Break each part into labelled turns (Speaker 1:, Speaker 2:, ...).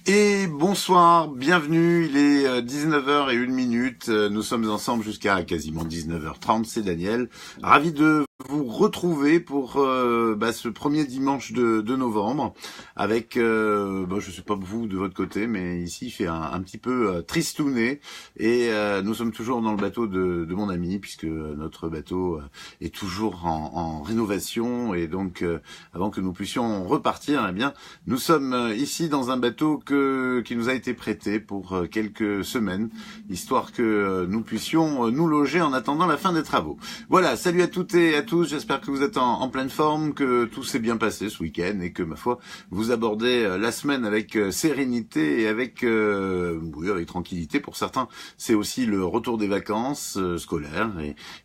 Speaker 1: Et bonsoir, bienvenue, il est 19h01, nous sommes ensemble jusqu'à quasiment 19h30, c'est Daniel, ravi de vous retrouver pour ce premier dimanche de novembre, avec, je sais pas vous de votre côté, mais ici il fait un petit peu tristouné, et nous sommes toujours dans le bateau de mon ami, puisque notre bateau est toujours en rénovation, et donc avant que nous puissions repartir, eh bien nous sommes ici dans un bateau qui nous a été prêté pour quelques semaines, histoire que nous puissions nous loger en attendant la fin des travaux. Voilà, salut à toutes et à tous, j'espère que vous êtes en pleine forme, que tout s'est bien passé ce week-end et que, ma foi, vous abordez la semaine avec sérénité et avec tranquillité. Pour certains, c'est aussi le retour des vacances scolaires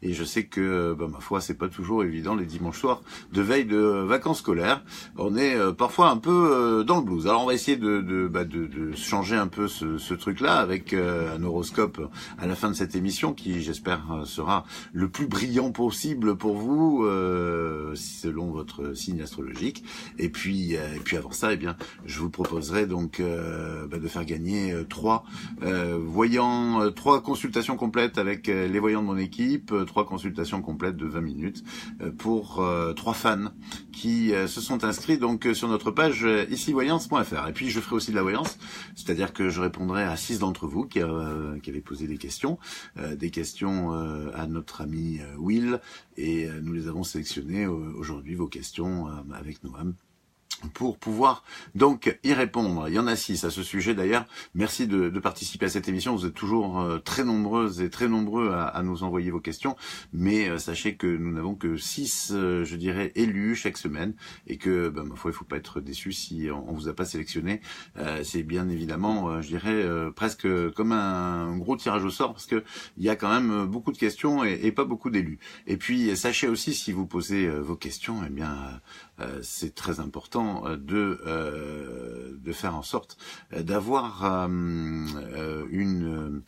Speaker 1: et je sais que, ma foi, c'est pas toujours évident les dimanches soirs de veille de vacances scolaires. On est parfois un peu dans le blues. Alors on va essayer de changer un peu ce truc-là avec un horoscope à la fin de cette émission qui, j'espère, sera le plus brillant possible pour vous selon votre signe astrologique. Et puis avant ça, je vous proposerai donc de faire gagner trois consultations complètes avec les voyants de mon équipe, 3 consultations complètes de 20 minutes pour 3 fans qui se sont inscrits donc sur notre page icivoyance.fr. Et puis je ferai aussi de la voyance, c'est-à-dire que je répondrai à 6 d'entre vous qui avaient posé des questions à notre ami Will, et nous les avons sélectionnées aujourd'hui, vos questions avec Noam, pour pouvoir donc y répondre. Il y en a 6 à ce sujet d'ailleurs. Merci de participer à cette émission. Vous êtes toujours très nombreuses et très nombreux à nous envoyer vos questions, mais sachez que nous n'avons que 6, je dirais, élus chaque semaine, et que, ma foi, il faut pas être déçu si on vous a pas sélectionné. C'est bien évidemment, je dirais, presque comme un gros tirage au sort, parce que il y a quand même beaucoup de questions et pas beaucoup d'élus. Et puis, sachez aussi, si vous posez vos questions, c'est très important de faire en sorte d'avoir une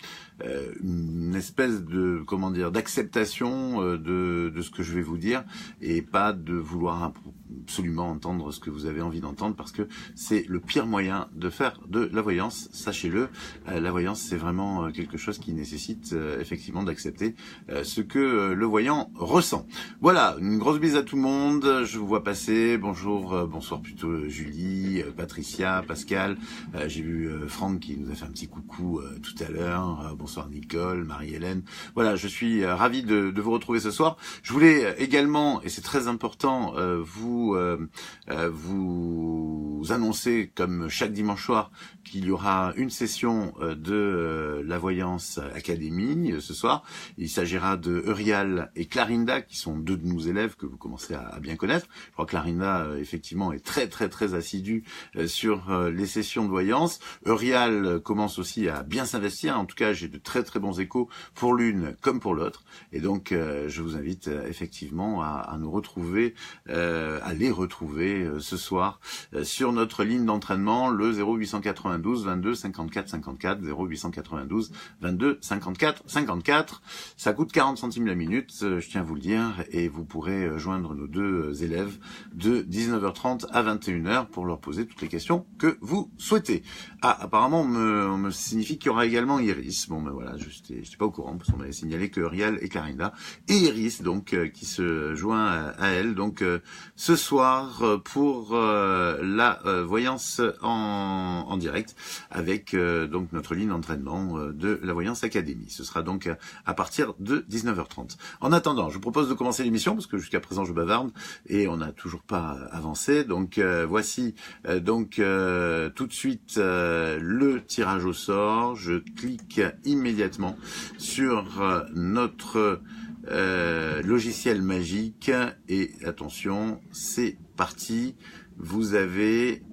Speaker 1: espèce de d'acceptation de ce que je vais vous dire, et pas de vouloir absolument entendre ce que vous avez envie d'entendre, parce que c'est le pire moyen de faire de la voyance, sachez-le. La voyance, c'est vraiment quelque chose qui nécessite effectivement d'accepter ce que le voyant ressent. Voilà, une grosse bise à tout le monde, je vous vois passer, bonsoir plutôt Julie, Patricia, Pascal, j'ai vu Franck qui nous a fait un petit coucou tout à l'heure, bonsoir Nicole, Marie-Hélène. Voilà, je suis ravi de vous retrouver ce soir. Je voulais également, et c'est très important, vous annoncer, comme chaque dimanche soir, qu'il y aura une session de la Voyance Académie ce soir. Il s'agira de Eurial et Clarinda, qui sont 2 de nos élèves que vous commencez à bien connaître. Je crois que Clarinda, effectivement, est très très très assidue sur les sessions de voyance. Eurial commence aussi à bien s'investir. En tout cas, j'ai de très très bons échos pour l'une comme pour l'autre. Et donc, je vous invite effectivement à nous retrouver, à les retrouver ce soir sur notre ligne d'entraînement, le 0892 22 54 54, 0892 22 54 54. Ça coûte 40 centimes la minute, je tiens à vous le dire, et vous pourrez joindre nos 2 élèves de 19h30 à 21h pour leur poser toutes les questions que vous souhaitez. Ah, apparemment, on me signifie qu'il y aura également Iris. Bon, voilà, je n'étais pas au courant, parce qu'on m'avait signalé que Rial et Clarinda, et Iris, donc, qui se joint à elle, donc, ce soir, pour la voyance en direct, avec donc notre ligne d'entraînement de la Voyance Académie. Ce sera donc à partir de 19h30. En attendant, je vous propose de commencer l'émission, parce que jusqu'à présent je bavarde, et on n'a toujours pas avancé. Donc voici tout de suite le tirage au sort. Je clique immédiatement sur notre logiciel magique, et attention, c'est parti. Vous avez,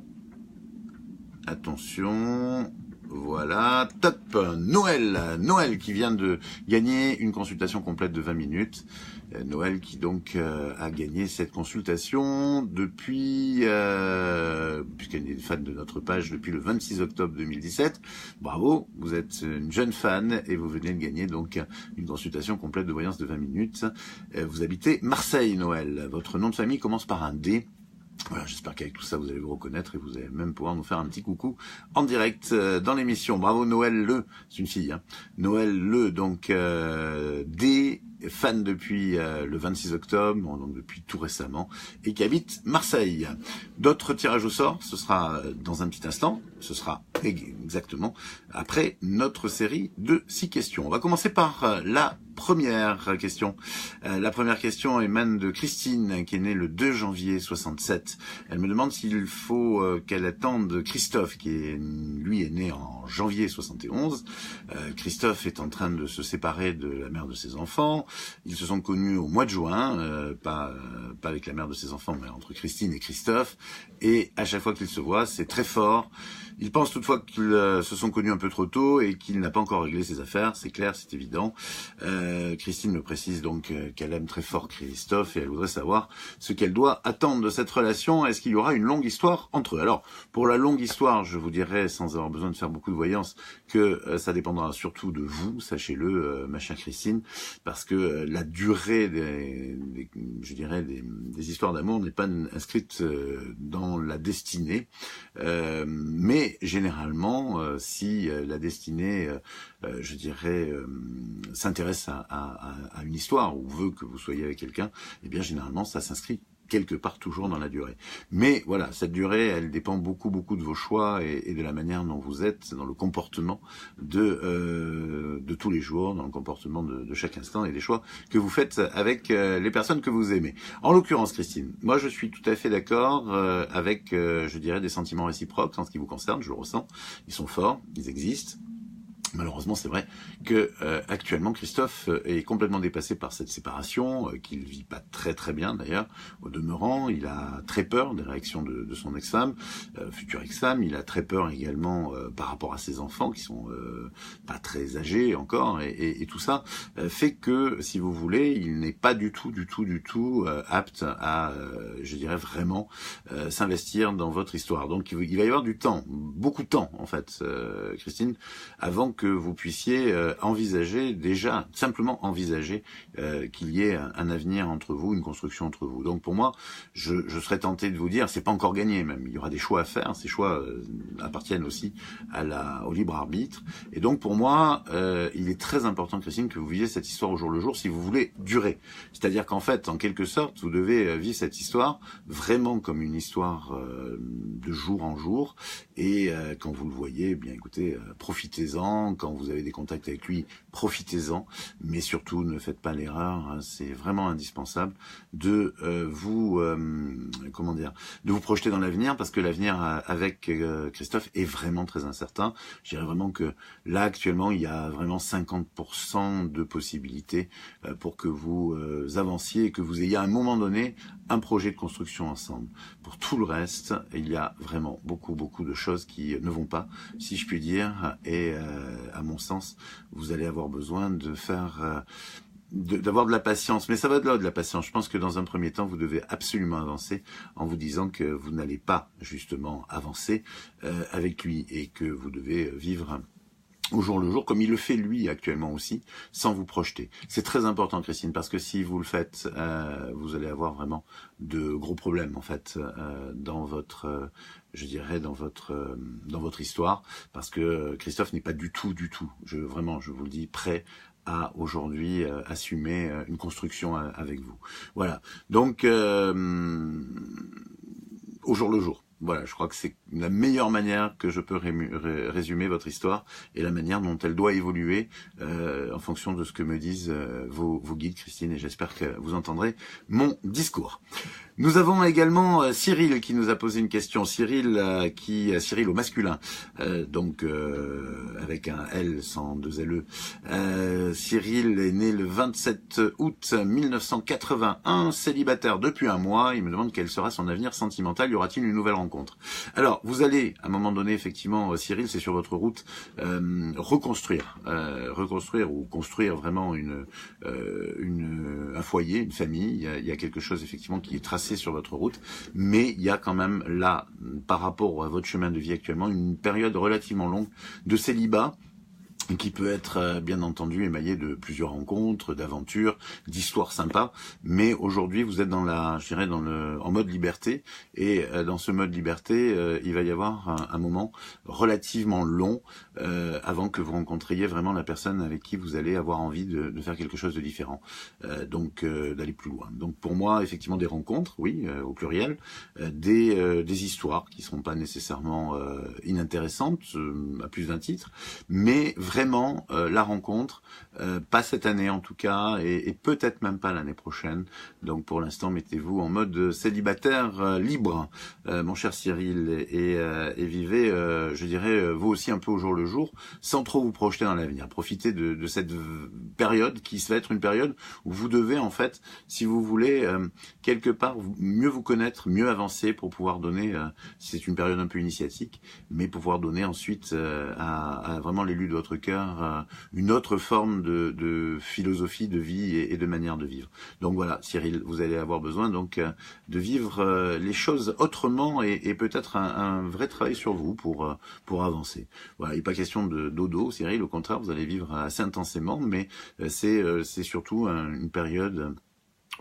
Speaker 1: attention, voilà, top, Noël qui vient de gagner une consultation complète de 20 minutes. Noël qui donc a gagné cette consultation depuis, puisqu'elle est fan de notre page depuis le 26 octobre 2017. Bravo, vous êtes une jeune fan et vous venez de gagner donc une consultation complète de voyance de 20 minutes. Vous habitez Marseille, Noël. Votre nom de famille commence par un D. Voilà, j'espère qu'avec tout ça, vous allez vous reconnaître et vous allez même pouvoir nous faire un petit coucou en direct dans l'émission. Bravo Noël Le, c'est une fille, hein. Noël Le, donc des fans depuis le 26 octobre, donc depuis tout récemment, et qui habite Marseille. D'autres tirages au sort, ce sera dans un petit instant, ce sera exactement après notre série de 6 questions. On va commencer par la première question. La première question émane de Christine, qui est née le 2 janvier 67. Elle me demande s'il faut qu'elle attende Christophe, qui lui est né en janvier 71. Christophe est en train de se séparer de la mère de ses enfants. Ils se sont connus au mois de juin, pas avec la mère de ses enfants, mais entre Christine et Christophe. Et à chaque fois qu'ils se voient, c'est très fort. Il pense toutefois qu'ils se sont connus un peu trop tôt et qu'il n'a pas encore réglé ses affaires, c'est clair, c'est évident. Christine me précise donc qu'elle aime très fort Christophe et elle voudrait savoir ce qu'elle doit attendre de cette relation. Est-ce qu'il y aura une longue histoire entre eux? Alors, pour la longue histoire, je vous dirais, sans avoir besoin de faire beaucoup de voyance, que ça dépendra surtout de vous, sachez-le, ma chère Christine, parce que la durée des histoires d'amour n'est pas inscrite dans la destinée, mais généralement, si la destinée, s'intéresse à une histoire ou veut que vous soyez avec quelqu'un, eh bien généralement ça s'inscrit quelque part toujours dans la durée. Mais voilà, cette durée, elle dépend beaucoup de vos choix et de la manière dont vous êtes, dans le comportement de tous les jours, dans le comportement de chaque instant et des choix que vous faites avec les personnes que vous aimez. En l'occurrence, Christine, moi je suis tout à fait d'accord avec, des sentiments réciproques en ce qui vous concerne, je le ressens. Ils sont forts, ils existent. Malheureusement, c'est vrai que actuellement Christophe est complètement dépassé par cette séparation, qu'il vit pas très bien d'ailleurs. Au demeurant, il a très peur des réactions de son ex-femme, future ex-femme. Il a très peur également par rapport à ses enfants qui sont pas très âgés encore, et tout ça fait que, si vous voulez, il n'est pas du tout apte à, vraiment s'investir dans votre histoire. Donc il va y avoir du temps, beaucoup de temps en fait, Christine, avant que vous puissiez simplement envisager qu'il y ait un avenir entre vous, une construction entre vous. Donc pour moi, je serais tenté de vous dire, c'est pas encore gagné même, il y aura des choix à faire, ces choix appartiennent aussi au libre arbitre, et donc pour moi, il est très important, Christine, que vous viviez cette histoire au jour le jour si vous voulez durer. C'est-à-dire qu'en fait, en quelque sorte, vous devez vivre cette histoire vraiment comme une histoire de jour en jour, et quand vous le voyez, bien écoutez, profitez-en. Quand vous avez des contacts avec lui, profitez-en, mais surtout ne faites pas l'erreur, hein, c'est vraiment indispensable de vous projeter dans l'avenir, parce que l'avenir avec Christophe est vraiment très incertain. Je dirais vraiment que là actuellement il y a vraiment 50% de possibilités pour que vous avanciez et que vous ayez à un moment donné un projet de construction ensemble. Pour tout le reste, il y a vraiment beaucoup de choses qui ne vont pas, si je puis dire, et à mon sens, vous allez avoir besoin d'avoir de la patience, mais ça va de la patience. Je pense que dans un premier temps, vous devez absolument avancer en vous disant que vous n'allez pas justement avancer avec lui, et que vous devez vivre au jour le jour, comme il le fait lui actuellement aussi, sans vous projeter. C'est très important, Christine, parce que si vous le faites, vous allez avoir vraiment de gros problèmes en fait dans votre histoire, parce que Christophe n'est pas du tout, je vous le dis, prêt à aujourd'hui assumer une construction avec vous. Voilà. Donc au jour le jour. Voilà, je crois que c'est la meilleure manière que je peux résumer votre histoire et la manière dont elle doit évoluer en fonction de ce que me disent vos guides, Christine, et j'espère que vous entendrez mon discours. Nous avons également Cyril qui nous a posé une question. Cyril au masculin, avec un L sans deux LE. Cyril est né le 27 août 1981, célibataire depuis un mois. Il me demande quel sera son avenir sentimental. Y aura-t-il une nouvelle rencontre? Alors, vous allez, à un moment donné, effectivement, Cyril, c'est sur votre route, reconstruire ou construire vraiment un foyer, une famille. Il y a quelque chose, effectivement, qui est tracé sur votre route, mais il y a quand même là, par rapport à votre chemin de vie actuellement, une période relativement longue de célibat, qui peut être bien entendu émaillé de plusieurs rencontres, d'aventures, d'histoires sympas. Mais aujourd'hui, vous êtes dans en mode liberté. Et dans ce mode liberté, il va y avoir un moment relativement long avant que vous rencontriez vraiment la personne avec qui vous allez avoir envie de faire quelque chose de différent. Donc d'aller plus loin. Donc pour moi, effectivement, des rencontres, oui, au pluriel, des histoires qui seront pas nécessairement inintéressantes à plus d'un titre, mais vraiment la rencontre, pas cette année en tout cas, et peut-être même pas l'année prochaine. Donc pour l'instant, mettez-vous en mode célibataire libre, mon cher Cyril, et vivez, je dirais, vous aussi un peu au jour le jour, sans trop vous projeter dans l'avenir. Profitez de cette période qui va être une période où vous devez en fait, si vous voulez, quelque part, mieux vous connaître, mieux avancer pour pouvoir donner, c'est une période un peu initiatique, mais pouvoir donner ensuite à vraiment l'élu de votre cœur une autre forme de philosophie de vie et de manière de vivre. Donc voilà, Cyril, vous allez avoir besoin donc de vivre les choses autrement et peut-être un vrai travail sur vous pour avancer. Voilà, il n'est pas question de dodo, Cyril, au contraire, vous allez vivre assez intensément, mais c'est surtout une période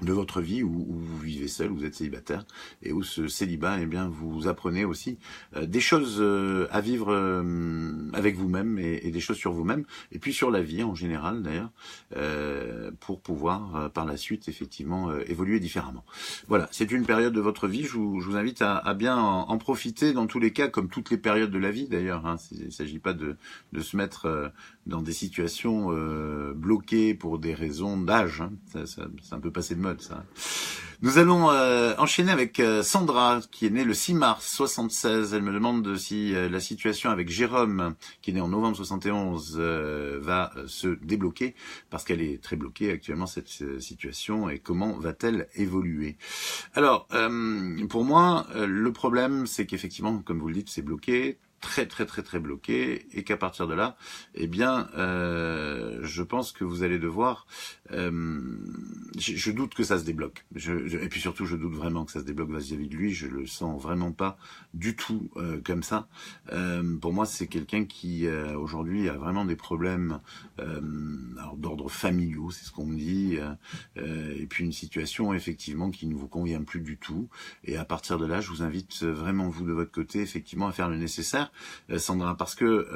Speaker 1: de votre vie où vous vivez seul, vous êtes célibataire, et où ce célibat, eh bien, vous apprenez aussi des choses à vivre avec vous-même et des choses sur vous-même, et puis sur la vie en général d'ailleurs, pour pouvoir par la suite effectivement évoluer différemment. Voilà, c'est une période de votre vie, je vous invite à bien en profiter dans tous les cas, comme toutes les périodes de la vie d'ailleurs. Hein. Il ne s'agit pas de se mettre dans des situations bloquées pour des raisons d'âge. Hein. C'est un peu passé de mode, ça. Nous allons enchaîner avec Sandra, qui est née le 6 mars 76. Elle me demande si la situation avec Jérôme, qui est né en novembre 71, va se débloquer, parce qu'elle est très bloquée actuellement, cette situation, et comment va-t-elle évoluer? Alors, pour moi, le problème, c'est qu'effectivement, comme vous le dites, c'est bloqué, très bloqué, et qu'à partir de là, eh bien, je pense que vous allez devoir, je doute que ça se débloque, et puis surtout je doute vraiment que ça se débloque vis-à-vis de lui, je le sens vraiment pas du tout comme ça. Pour moi, c'est quelqu'un qui aujourd'hui a vraiment des problèmes d'ordre familiaux, c'est ce qu'on me dit, et puis une situation effectivement qui ne vous convient plus du tout, et à partir de là, je vous invite vraiment, vous de votre côté, effectivement, à faire le nécessaire, Sandra, parce que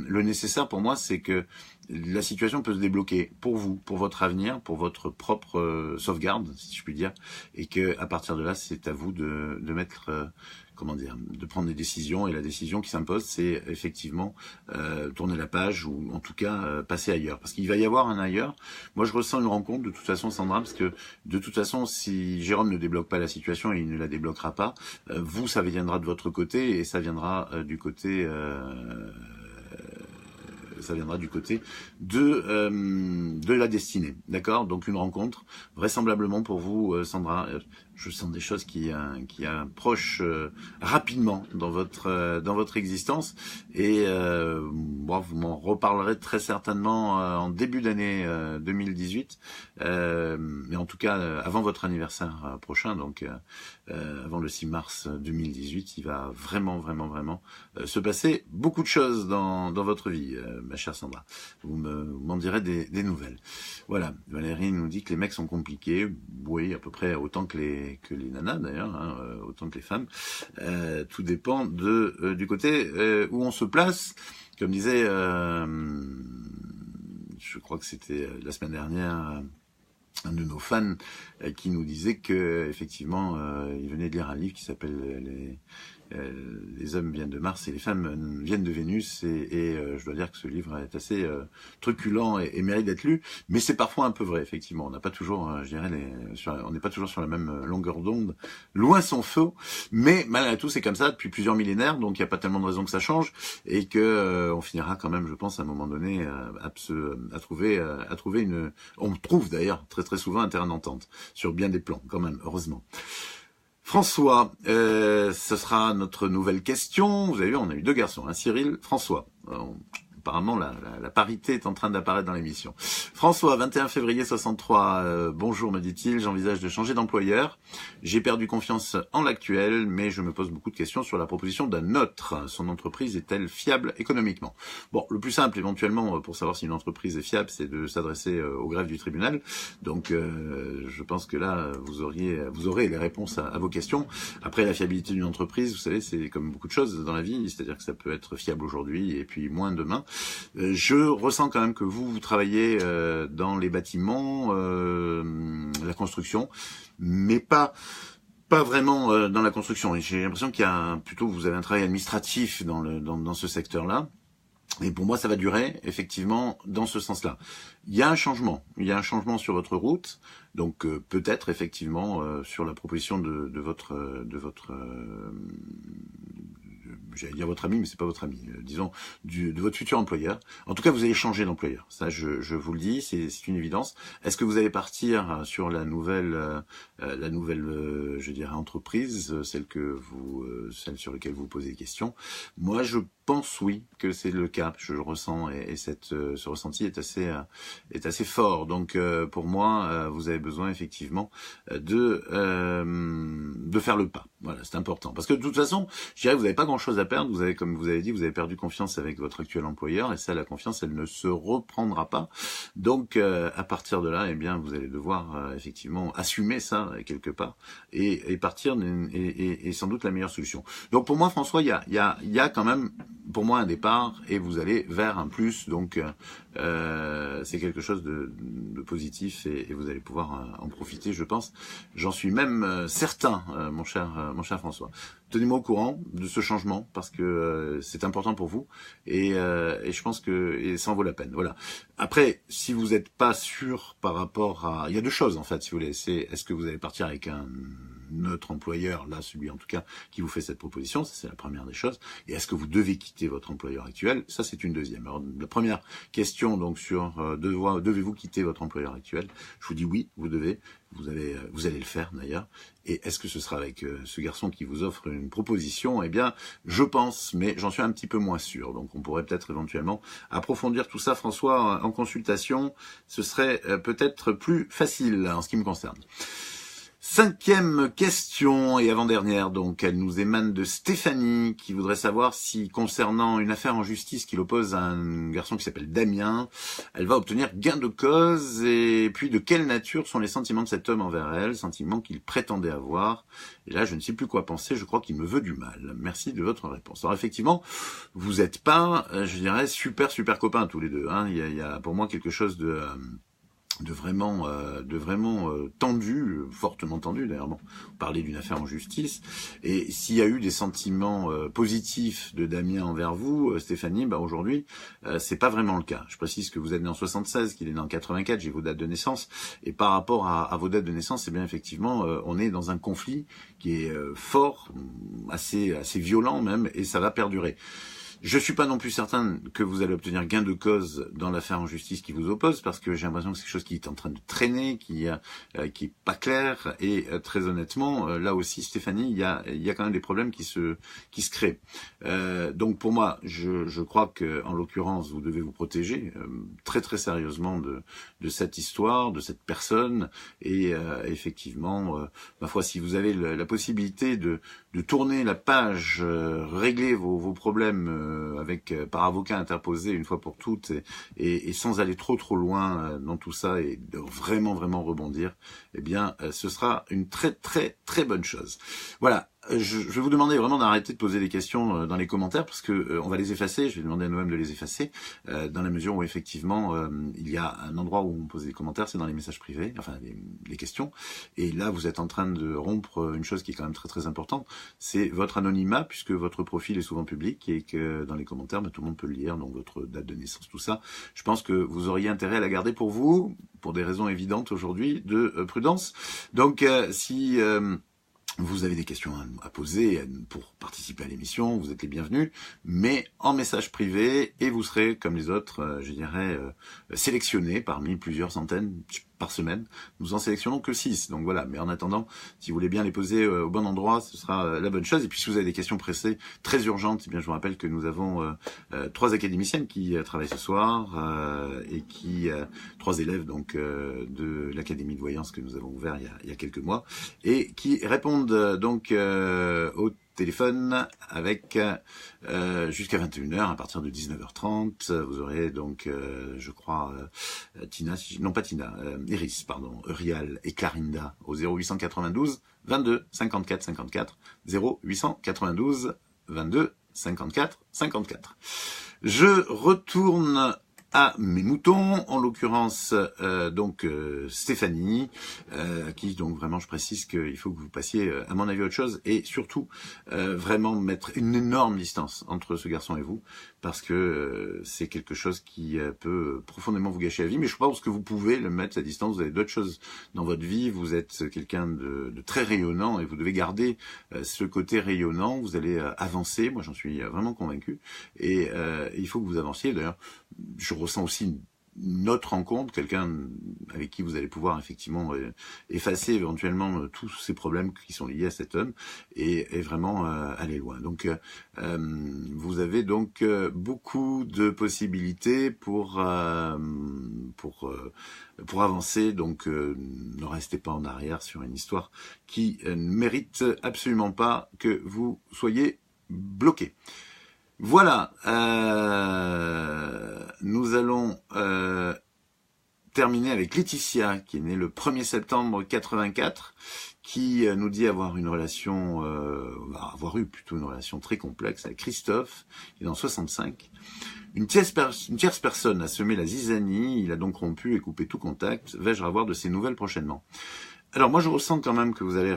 Speaker 1: le nécessaire pour moi, c'est que la situation peut se débloquer pour vous, pour votre avenir, pour votre propre sauvegarde, si je puis dire, et que à partir de là, c'est à vous de mettre, comment dire, de prendre des décisions, et la décision qui s'impose, c'est effectivement tourner la page, ou en tout cas passer ailleurs, parce qu'il va y avoir un ailleurs. Moi, je ressens une rencontre de toute façon, Sandra, parce que de toute façon, si Jérôme ne débloque pas la situation, et il ne la débloquera pas, vous, ça viendra de votre côté, et ça viendra du côté de la destinée, d'accord? Donc une rencontre, vraisemblablement pour vous, Sandra, je sens des choses qui approchent rapidement dans votre existence, et bon, vous m'en reparlerez très certainement en début d'année 2018, mais en tout cas avant votre anniversaire prochain, donc avant le 6 mars 2018, il va vraiment se passer beaucoup de choses dans votre vie, ma chère Sandra. Vous m'en direz des nouvelles. Voilà, Valérie nous dit que les mecs sont compliqués, oui, à peu près autant que les nanas d'ailleurs, hein, autant que les femmes. Tout dépend du côté où on se place. Comme disait, je crois que c'était la semaine dernière, un de nos fans qui nous disait que effectivement il venait de lire un livre qui s'appelle les hommes viennent de Mars et les femmes viennent de Vénus, et je dois dire que ce livre est assez truculent et mérite d'être lu, mais c'est parfois un peu vrai, effectivement. On n'a pas toujours, je dirais, on n'est pas toujours sur la même longueur d'onde, loin s'en faut, mais malgré tout c'est comme ça depuis plusieurs millénaires, donc il n'y a pas tellement de raisons que ça change, et que on finira quand même, je pense, à un moment donné à trouver on trouve d'ailleurs très souvent un terrain d'entente sur bien des plans, quand même, heureusement. François, ce sera notre nouvelle question. Vous avez vu, on a eu deux garçons, hein, Cyril, François. apparemment la parité est en train d'apparaître dans l'émission. François, 21 février 63, bonjour me dit-il, j'envisage de changer d'employeur. J'ai perdu confiance en l'actuel, mais je me pose beaucoup de questions sur la proposition d'un autre. Son entreprise est-elle fiable économiquement? Bon, le plus simple éventuellement pour savoir si une entreprise est fiable, c'est de s'adresser au greffe du tribunal. Donc je pense que là, vous aurez les réponses à vos questions. Après, la fiabilité d'une entreprise, vous savez, c'est comme beaucoup de choses dans la vie, c'est-à-dire que ça peut être fiable aujourd'hui et puis moins demain. Je ressens quand même que vous travaillez dans les bâtiments, la construction, mais pas vraiment dans la construction. J'ai l'impression qu'il y a plutôt, vous avez un travail administratif dans ce secteur-là. Et pour moi, ça va durer, effectivement, dans ce sens-là. Il y a un changement sur votre route, donc peut-être effectivement sur la proposition de votre j'allais dire votre ami, mais c'est pas votre ami, disons de votre futur employeur. En tout cas, vous allez changer d'employeur. Ça, je vous le dis, c'est une évidence. Est-ce que vous allez partir sur la nouvelle, je dirais entreprise, celle sur laquelle vous posez des questions? Moi, je pense oui que c'est le cas. Je le ressens et ce ressenti est assez fort. Donc pour moi, vous avez besoin effectivement de faire le pas. Voilà, c'est important. Parce que de toute façon, je dirais que vous n'avez pas grand-chose à perdre. Vous avez, comme vous avez dit, vous avez perdu confiance avec votre actuel employeur et ça, la confiance, elle ne se reprendra pas. Donc à partir de là, eh bien, vous allez devoir effectivement assumer ça quelque part et partir et sans doute la meilleure solution. Donc pour moi, François, il y a quand même pour moi un départ et vous allez vers un plus. Donc c'est quelque chose de positif et vous allez pouvoir en profiter, je pense. J'en suis même certain, mon cher François. Tenez-moi au courant de ce changement parce que c'est important pour vous et je pense que ça en vaut la peine. Voilà. Après, si vous n'êtes pas sûr par rapport à, il y a deux choses en fait, si vous voulez. C'est est-ce que vous allez partir avec un autre employeur, là celui en tout cas qui vous fait cette proposition, ça c'est la première des choses. Et est-ce que vous devez quitter votre employeur actuel? Ça c'est une deuxième. Alors la première question donc sur devez-vous quitter votre employeur actuel? Je vous dis oui, vous devez. Vous allez le faire d'ailleurs. Et est-ce que ce sera avec ce garçon qui vous offre une proposition? Eh bien, je pense, mais j'en suis un petit peu moins sûr. Donc, on pourrait peut-être éventuellement approfondir tout ça, François, en consultation. Ce serait peut-être plus facile en ce qui me concerne. Cinquième question et avant-dernière, donc elle nous émane de Stéphanie qui voudrait savoir si concernant une affaire en justice qui l'oppose à un garçon qui s'appelle Damien, elle va obtenir gain de cause et puis de quelle nature sont les sentiments de cet homme envers elle, sentiments qu'il prétendait avoir. Et là je ne sais plus quoi penser, je crois qu'il me veut du mal. Merci de votre réponse. Alors effectivement, vous n'êtes pas, je dirais, super copains tous les deux. Hein. Il y a pour moi quelque chose de vraiment tendu, fortement tendu d'ailleurs. Bon, vous parlez d'une affaire en justice, et s'il y a eu des sentiments positifs de Damien envers vous, Stéphanie, bah aujourd'hui, c'est pas vraiment le cas. Je précise que vous êtes né en 76, qu'il est né en 84, j'ai vos dates de naissance, et par rapport à vos dates de naissance, c'est bien effectivement, on est dans un conflit qui est fort, assez violent même, et ça va perdurer. Je suis pas non plus certain que vous allez obtenir gain de cause dans l'affaire en justice qui vous oppose, parce que j'ai l'impression que c'est quelque chose qui est en train de traîner, qui est pas clair, et très honnêtement, là aussi, Stéphanie, il y a quand même des problèmes qui se créent. Donc pour moi, je crois que en l'occurrence, vous devez vous protéger très sérieusement de cette histoire, de cette personne, et effectivement, ma foi, si vous avez la possibilité de tourner la page, régler vos problèmes par avocat interposé une fois pour toutes et sans aller trop loin dans tout ça et de vraiment rebondir, eh bien ce sera une très bonne chose. Voilà. Je vais vous demander vraiment d'arrêter de poser des questions dans les commentaires parce que on va les effacer. Je vais demander à Noël de les effacer dans la mesure où effectivement il y a un endroit où on pose des commentaires, c'est dans les messages privés, enfin les questions. Et là vous êtes en train de rompre une chose qui est quand même très importante, c'est votre anonymat puisque votre profil est souvent public et que dans les commentaires tout le monde peut le lire, donc votre date de naissance, tout ça. Je pense que vous auriez intérêt à la garder pour vous, pour des raisons évidentes aujourd'hui de prudence. Donc si vous avez des questions à poser pour participer à l'émission, vous êtes les bienvenus, mais en message privé, et vous serez, comme les autres, je dirais, sélectionnés parmi plusieurs centaines, par semaine. Nous en sélectionnons que 6. Donc voilà. Mais en attendant, si vous voulez bien les poser au bon endroit, ce sera la bonne chose. Et puis si vous avez des questions pressées, très urgentes, eh bien je vous rappelle que nous avons 3 académiciennes qui travaillent ce soir et qui 3 élèves donc de l'académie de voyance que nous avons ouvert il y a quelques mois et qui répondent donc au téléphone avec jusqu'à 21h, à partir de 19h30. Vous aurez donc, je crois, Tina, non pas Tina, Iris, pardon, Eurial et Clarinda au 0892 22 54 54, 0892 22 54 54. Je retourne à mes moutons, en l'occurrence donc Stéphanie, qui donc vraiment je précise qu'il faut que vous passiez à mon avis autre chose et surtout vraiment mettre une énorme distance entre ce garçon et vous parce que c'est quelque chose qui peut profondément vous gâcher la vie, mais je pense que vous pouvez le mettre à distance, vous avez d'autres choses dans votre vie, vous êtes quelqu'un de très rayonnant et vous devez garder ce côté rayonnant, vous allez avancer, moi j'en suis vraiment convaincu et il faut que vous avanciez. D'ailleurs je ressens aussi une autre rencontre, quelqu'un avec qui vous allez pouvoir effectivement effacer éventuellement tous ces problèmes qui sont liés à cet homme et vraiment aller loin. Donc vous avez donc beaucoup de possibilités pour avancer, donc ne restez pas en arrière sur une histoire qui ne mérite absolument pas que vous soyez bloqué. Voilà, nous allons terminer avec Laetitia, qui est née le 1er septembre 84, qui nous dit avoir une relation, avoir eu plutôt une relation très complexe avec Christophe, qui est dans 65. Une tierce personne a semé la zizanie, il a donc rompu et coupé tout contact. Vais-je avoir de ses nouvelles prochainement ? Alors moi je ressens quand même que vous allez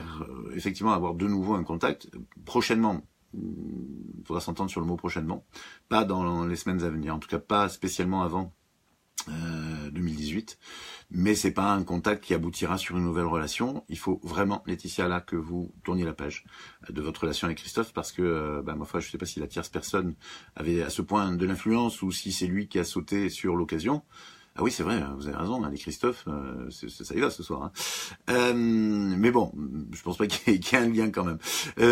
Speaker 1: effectivement avoir de nouveau un contact prochainement. Il faudra s'entendre sur le mot prochainement, pas dans les semaines à venir, en tout cas pas spécialement avant 2018, mais c'est pas un contact qui aboutira sur une nouvelle relation. Il faut vraiment, Laetitia, là, que vous tourniez la page de votre relation avec Christophe, parce que, ma foi, je sais pas si la tierce personne avait à ce point de l'influence ou si c'est lui qui a sauté sur l'occasion. Ah oui, c'est vrai, vous avez raison, les Christophe, ça y va ce soir. Mais bon, je pense pas qu'il y ait un lien quand même.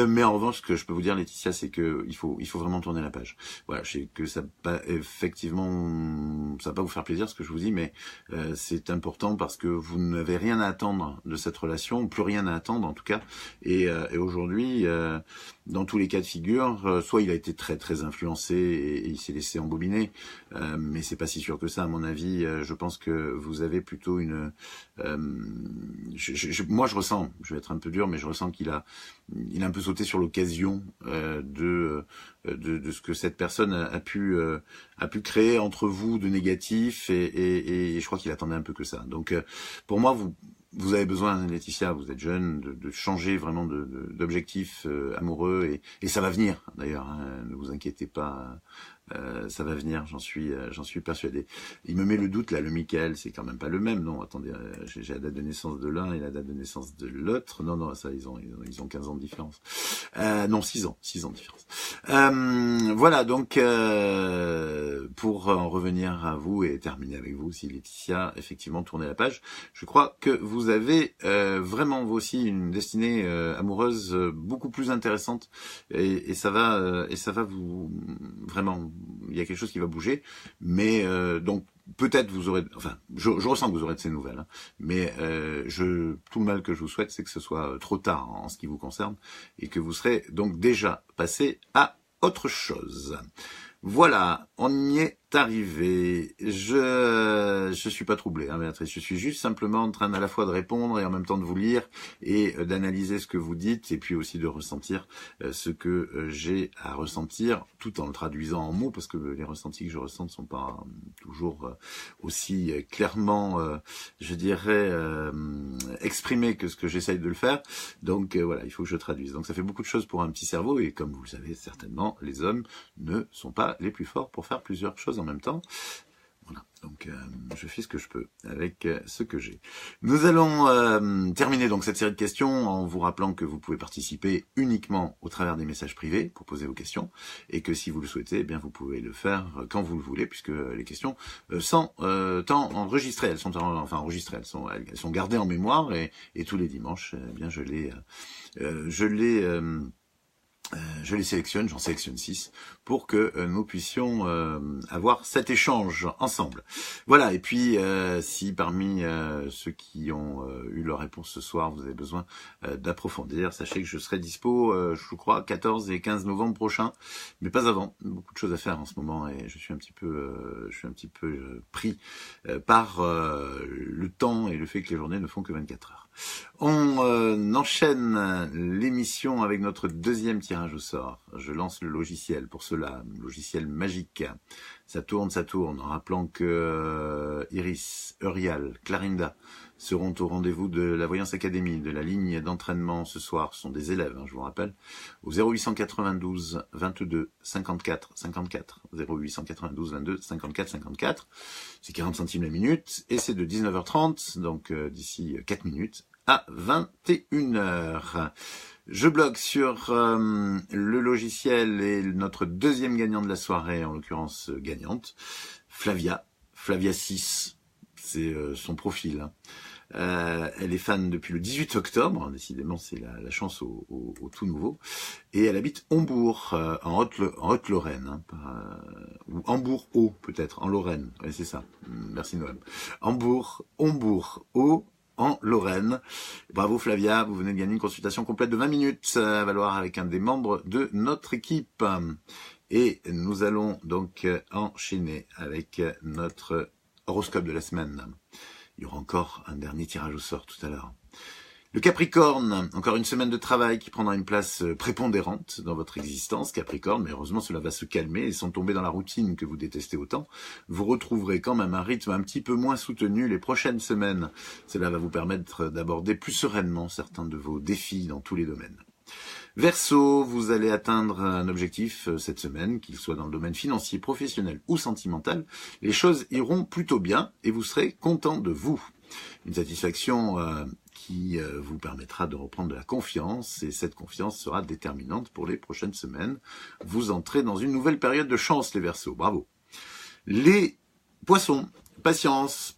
Speaker 1: Mais en revanche, ce que je peux vous dire, Laetitia, c'est que il faut vraiment tourner la page. Voilà, je sais que ça va effectivement, ça va pas vous faire plaisir ce que je vous dis, mais c'est important parce que vous n'avez rien à attendre de cette relation, plus rien à attendre en tout cas. Et aujourd'hui, dans tous les cas de figure, soit il a été très très influencé et il s'est laissé embobiner, mais c'est pas si sûr que ça à mon avis. Je pense que vous avez plutôt une... moi je ressens, je vais être un peu dur, mais je ressens qu'il a un peu sauté sur l'occasion de ce que cette personne a pu créer entre vous de négatif et je crois qu'il attendait un peu que ça. Donc pour moi, vous avez besoin, Laetitia, vous êtes jeune, de changer vraiment d'objectif amoureux et ça va venir d'ailleurs, hein, ne vous inquiétez pas. Ça va venir, j'en suis persuadé. Il me met le doute là, le Michael, c'est quand même pas le même, non? Attendez, j'ai la date de naissance de l'un et la date de naissance de l'autre. Non, ça ils ont 15 ans de différence. Non, 6 ans de différence. Voilà, donc pour en revenir à vous et terminer avec vous, si Laetitia effectivement tournez la page, je crois que vous avez vraiment vous aussi une destinée amoureuse beaucoup plus intéressante et ça va vous vraiment. Il y a quelque chose qui va bouger, mais donc peut-être vous aurez, enfin, je ressens que vous aurez de ces nouvelles, hein, mais tout le mal que je vous souhaite, c'est que ce soit trop tard en ce qui vous concerne et que vous serez donc déjà passé à autre chose. Voilà, on y est arrivé. Je suis pas troublé, hein, Béatrice. Je suis juste simplement en train à la fois de répondre et en même temps de vous lire et d'analyser ce que vous dites et puis aussi de ressentir ce que j'ai à ressentir tout en le traduisant en mots parce que les ressentis que je ressens ne sont pas toujours aussi clairement, je dirais, exprimés que ce que j'essaye de le faire. Donc voilà, il faut que je traduise. Donc ça fait beaucoup de choses pour un petit cerveau et comme vous le savez certainement, les hommes ne sont pas les plus forts pour faire plusieurs choses en même temps. Voilà, donc je fais ce que je peux avec ce que j'ai. Nous allons terminer donc cette série de questions en vous rappelant que vous pouvez participer uniquement au travers des messages privés pour poser vos questions et que si vous le souhaitez, eh bien vous pouvez le faire quand vous le voulez puisque les questions sont enregistrées, elles sont enregistrées, elles sont gardées en mémoire et tous les dimanches, eh bien je les sélectionne, j'en sélectionne 6, pour que nous puissions avoir cet échange ensemble. Voilà, et puis si parmi ceux qui ont eu leur réponse ce soir, vous avez besoin d'approfondir, sachez que je serai dispo, je crois, 14 et 15 novembre prochain, mais pas avant. Beaucoup de choses à faire en ce moment et je suis un petit peu pris par le temps et le fait que les journées ne font que 24 heures. On enchaîne l'émission avec notre deuxième tirage au sort. Je lance le logiciel pour cela, logiciel magique. Ça tourne, en rappelant que Iris, Eurial, Clarinda seront au rendez-vous de la Voyance Académie, de la ligne d'entraînement ce soir. Ce sont des élèves, je vous rappelle, au 0892 22 54 54. 0892 22 54 54. C'est 40 centimes la minute et c'est de 19h30, donc d'ici 4 minutes à 21h. Je bloque sur le logiciel et notre deuxième gagnant de la soirée, en l'occurrence gagnante, Flavia 6, c'est son profil. Elle est fan depuis le 18 octobre, décidément c'est la chance au tout nouveau, et elle habite Hombourg, en Haute-Lorraine, ou Hambourg-Haut peut-être, en Lorraine, ouais, c'est ça, merci Noël. Hombourg-Haut, en Lorraine. Bravo Flavia, vous venez de gagner une consultation complète de 20 minutes à valoir avec un des membres de notre équipe. Et nous allons donc enchaîner avec notre horoscope de la semaine. Il y aura encore un dernier tirage au sort tout à l'heure. Le Capricorne, encore une semaine de travail qui prendra une place prépondérante dans votre existence, Capricorne, mais heureusement cela va se calmer et sans tomber dans la routine que vous détestez autant, vous retrouverez quand même un rythme un petit peu moins soutenu les prochaines semaines. Cela va vous permettre d'aborder plus sereinement certains de vos défis dans tous les domaines. Verseau, vous allez atteindre un objectif cette semaine, qu'il soit dans le domaine financier, professionnel ou sentimental. Les choses iront plutôt bien et vous serez content de vous. Une satisfaction qui vous permettra de reprendre de la confiance et cette confiance sera déterminante pour les prochaines semaines. Vous entrez dans une nouvelle période de chance, les Verseaux. Bravo. Les Poissons. Patience,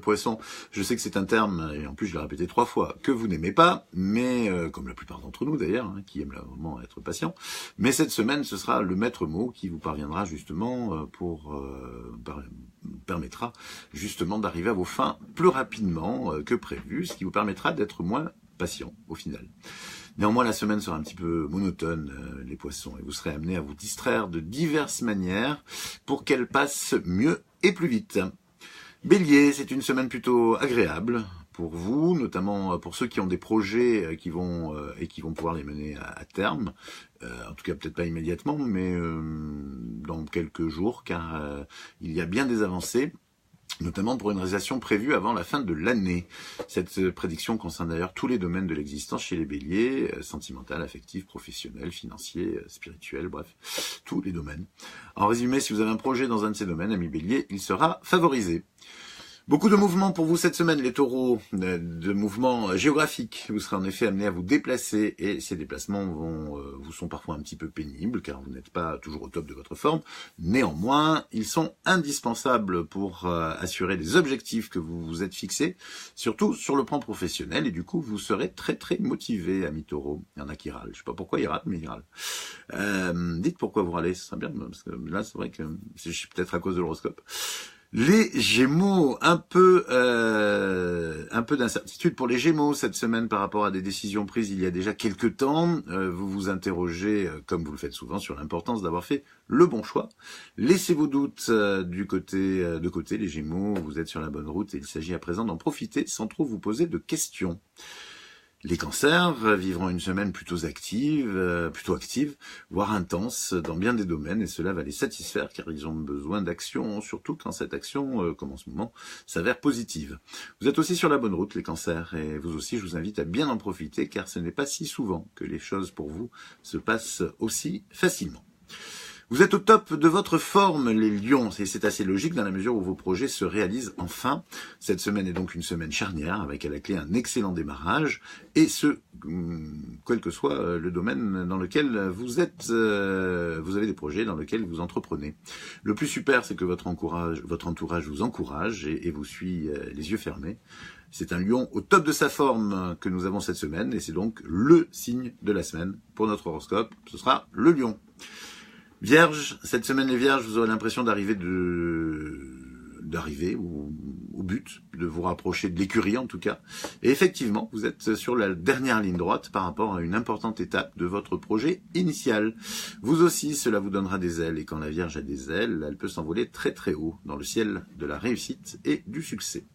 Speaker 1: poisson. Je sais que c'est un terme, et en plus je l'ai répété 3 fois, que vous n'aimez pas, mais comme la plupart d'entre nous d'ailleurs, qui aiment vraiment être patient. Mais cette semaine, ce sera le maître mot qui vous parviendra justement permettra justement d'arriver à vos fins plus rapidement que prévu, ce qui vous permettra d'être moins patient au final. Néanmoins, la semaine sera un petit peu monotone, les poissons, et vous serez amenés à vous distraire de diverses manières pour qu'elle passe mieux et plus vite. Bélier, c'est une semaine plutôt agréable pour vous, notamment pour ceux qui ont des projets qui vont pouvoir les mener à terme. En tout cas, peut-être pas immédiatement, mais dans quelques jours, car il y a bien des avancées, notamment pour une réalisation prévue avant la fin de l'année. Cette prédiction concerne d'ailleurs tous les domaines de l'existence chez les béliers, sentimental, affectif, professionnel, financier, spirituel, bref, tous les domaines. En résumé, si vous avez un projet dans un de ces domaines, ami bélier, il sera favorisé. Beaucoup de mouvements pour vous cette semaine, les taureaux, de mouvements géographiques. Vous serez en effet amenés à vous déplacer et ces déplacements vous sont parfois un petit peu pénibles car vous n'êtes pas toujours au top de votre forme. Néanmoins, ils sont indispensables pour assurer les objectifs que vous vous êtes fixés, surtout sur le plan professionnel et du coup, vous serez très très motivé, amis taureaux. Il y en a qui râlent. Je sais pas pourquoi ils râlent, mais ils râlent. Dites pourquoi vous râlez, ce serait bien, parce que là, c'est vrai que c'est peut-être à cause de l'horoscope. Les Gémeaux, un peu d'incertitude pour les Gémeaux cette semaine par rapport à des décisions prises il y a déjà quelques temps. Vous vous interrogez, comme vous le faites souvent, sur l'importance d'avoir fait le bon choix. Laissez vos doutes de côté, les Gémeaux. Vous êtes sur la bonne route et il s'agit à présent d'en profiter sans trop vous poser de questions. Les cancers vivront une semaine plutôt active, voire intense dans bien des domaines, et cela va les satisfaire car ils ont besoin d'action, surtout quand cette action, comme en ce moment, s'avère positive. Vous êtes aussi sur la bonne route, les cancers, et vous aussi, je vous invite à bien en profiter car ce n'est pas si souvent que les choses pour vous se passent aussi facilement. Vous êtes au top de votre forme, les lions, et c'est assez logique dans la mesure où vos projets se réalisent enfin. Cette semaine est donc une semaine charnière, avec à la clé un excellent démarrage, et ce, quel que soit le domaine dans lequel vous êtes, vous avez des projets dans lesquels vous entreprenez. Le plus super, c'est que votre entourage vous encourage et vous suit les yeux fermés. C'est un lion au top de sa forme que nous avons cette semaine, et c'est donc le signe de la semaine. Pour notre horoscope, ce sera le lion. Vierge, cette semaine les vierges, vous aurez l'impression d'arriver au but, de vous rapprocher de l'écurie en tout cas. Et effectivement, vous êtes sur la dernière ligne droite par rapport à une importante étape de votre projet initial. Vous aussi, cela vous donnera des ailes, et quand la vierge a des ailes, elle peut s'envoler très très haut dans le ciel de la réussite et du succès.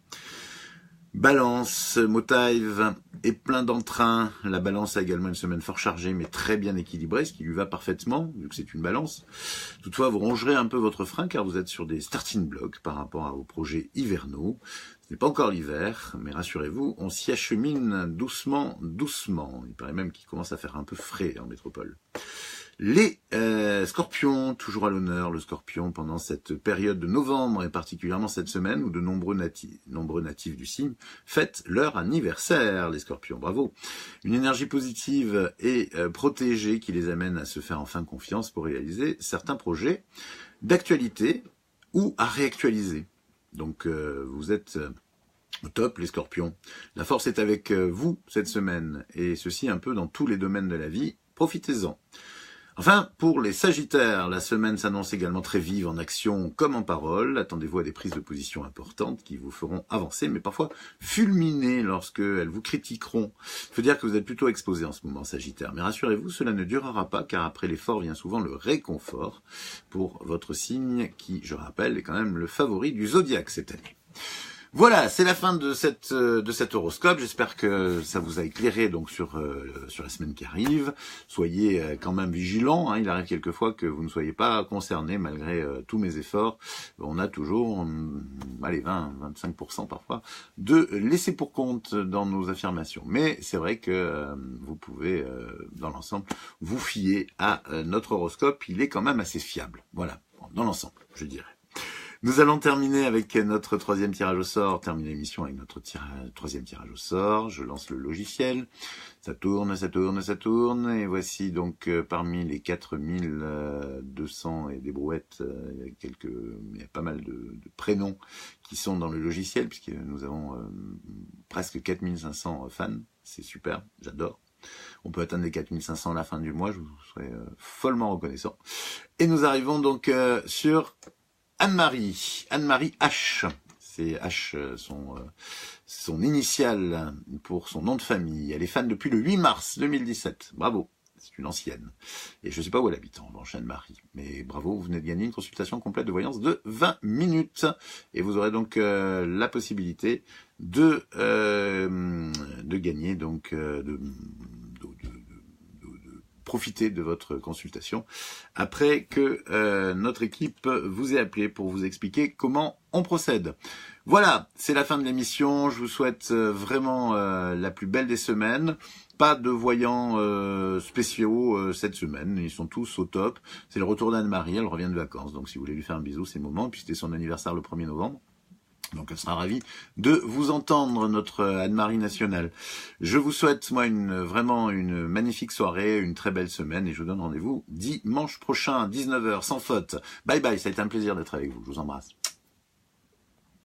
Speaker 1: Balance, Motive est plein d'entrain. La balance a également une semaine fort chargée mais très bien équilibrée, ce qui lui va parfaitement, vu que c'est une balance. Toutefois, vous rongerez un peu votre frein car vous êtes sur des starting blocks par rapport à vos projets hivernaux. Ce n'est pas encore l'hiver, mais rassurez-vous, on s'y achemine doucement, doucement. Il paraît même qu'il commence à faire un peu frais en métropole. Les scorpions, toujours à l'honneur, le scorpion pendant cette période de novembre et particulièrement cette semaine où de nombreux natifs du signe fêtent leur anniversaire, les scorpions, bravo. Une énergie positive et protégée qui les amène à se faire enfin confiance pour réaliser certains projets d'actualité ou à réactualiser. Donc vous êtes au top, les scorpions. La force est avec vous cette semaine, et ceci un peu dans tous les domaines de la vie. Profitez-en. Enfin, pour les sagittaires, la semaine s'annonce également très vive en action comme en parole. Attendez-vous à des prises de position importantes qui vous feront avancer, mais parfois fulminer lorsqu'elles vous critiqueront. Il faut dire que vous êtes plutôt exposé en ce moment, sagittaire. Mais rassurez-vous, cela ne durera pas, car après l'effort vient souvent le réconfort pour votre signe qui, je rappelle, est quand même le favori du zodiaque cette année. Voilà, c'est la fin de cet horoscope. J'espère que ça vous a éclairé donc sur la semaine qui arrive. Soyez quand même vigilants. Il arrive quelquefois que vous ne soyez pas concernés malgré tous mes efforts. On a toujours, 20-25% parfois, de laisser pour compte dans nos affirmations. Mais c'est vrai que vous pouvez, dans l'ensemble, vous fier à notre horoscope. Il est quand même assez fiable. Voilà, dans l'ensemble, je dirais. Nous allons terminer avec notre troisième tirage au sort, terminer l'émission avec notre troisième tirage au sort. Je lance le logiciel, ça tourne, et voici donc parmi les 4200 et des brouettes, il y a pas mal de prénoms qui sont dans le logiciel, puisque nous avons presque 4500 fans, c'est super, j'adore. On peut atteindre les 4500 à la fin du mois, je vous serai follement reconnaissant. Et nous arrivons donc sur Anne-Marie H. C'est H, son initiale pour son nom de famille. Elle est fan depuis le 8 mars 2017. Bravo, c'est une ancienne. Et je ne sais pas où elle habite, en revanche, Anne-Marie. Mais bravo, vous venez de gagner une consultation complète de voyance de 20 minutes. Et vous aurez donc la possibilité de gagner, donc profiter de votre consultation après que notre équipe vous ait appelé pour vous expliquer comment on procède. Voilà, c'est la fin de l'émission. Je vous souhaite vraiment la plus belle des semaines. Pas de voyants spéciaux cette semaine, ils sont tous au top. C'est le retour d'Anne-Marie, elle revient de vacances, donc si vous voulez lui faire un bisou, c'est le moment, puis c'était son anniversaire le 1er novembre. Donc elle sera ravie de vous entendre, notre Anne-Marie nationale. Je vous souhaite, moi, vraiment une magnifique soirée, une très belle semaine, et je vous donne rendez-vous dimanche prochain, 19h, sans faute. Bye bye, ça a été un plaisir d'être avec vous, je vous embrasse.